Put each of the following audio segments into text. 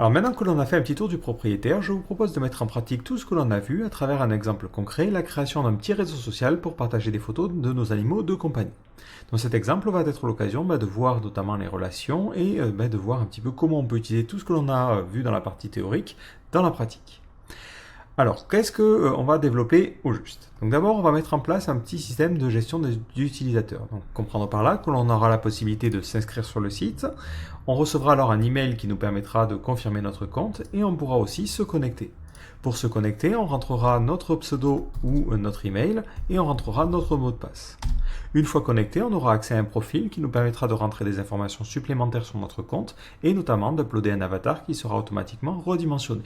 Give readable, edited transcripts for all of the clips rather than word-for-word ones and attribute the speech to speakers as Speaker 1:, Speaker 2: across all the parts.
Speaker 1: Alors maintenant que l'on a fait un petit tour du propriétaire, je vous propose de mettre en pratique tout ce que l'on a vu à travers un exemple concret, la création d'un petit réseau social pour partager des photos de nos animaux de compagnie. Dans cet exemple, va être l'occasion de voir notamment les relations et de voir un petit peu comment on peut utiliser tout ce que l'on a vu dans la partie théorique dans la pratique. Alors, qu'est-ce qu'on va développer au juste? Donc d'abord, on va mettre en place un petit système de gestion des utilisateurs. Donc comprendre par là que l'on aura la possibilité de s'inscrire sur le site. On recevra alors un email qui nous permettra de confirmer notre compte et on pourra aussi se connecter. Pour se connecter, on rentrera notre pseudo ou notre email et on rentrera notre mot de passe. Une fois connecté, on aura accès à un profil qui nous permettra de rentrer des informations supplémentaires sur notre compte et notamment d'uploader un avatar qui sera automatiquement redimensionné.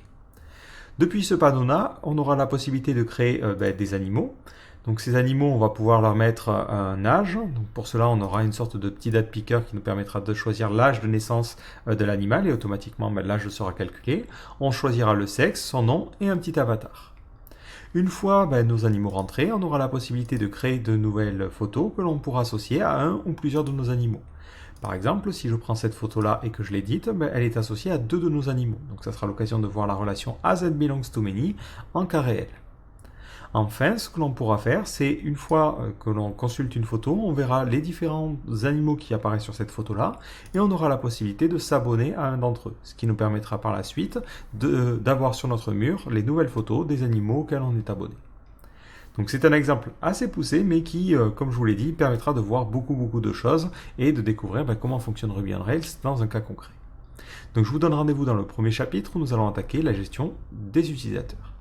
Speaker 1: Depuis ce panneau-là, on aura la possibilité de créer des animaux. Donc ces animaux, on va pouvoir leur mettre un âge. Donc pour cela, on aura une sorte de petit date picker qui nous permettra de choisir l'âge de naissance de l'animal et automatiquement l'âge sera calculé. On choisira le sexe, son nom et un petit avatar. Une fois nos animaux rentrés, on aura la possibilité de créer de nouvelles photos que l'on pourra associer à un ou plusieurs de nos animaux. Par exemple, si je prends cette photo-là et que je l'édite, elle est associée à deux de nos animaux. Donc ça sera l'occasion de voir la relation as it belongs to many en cas réel. Enfin, ce que l'on pourra faire, c'est une fois que l'on consulte une photo, on verra les différents animaux qui apparaissent sur cette photo-là et on aura la possibilité de s'abonner à un d'entre eux, ce qui nous permettra par la suite d'avoir sur notre mur les nouvelles photos des animaux auxquels on est abonné. Donc c'est un exemple assez poussé, mais qui, comme je vous l'ai dit, permettra de voir beaucoup de choses et de découvrir comment fonctionne Ruby on Rails dans un cas concret. Donc je vous donne rendez-vous dans le premier chapitre où nous allons attaquer la gestion des utilisateurs.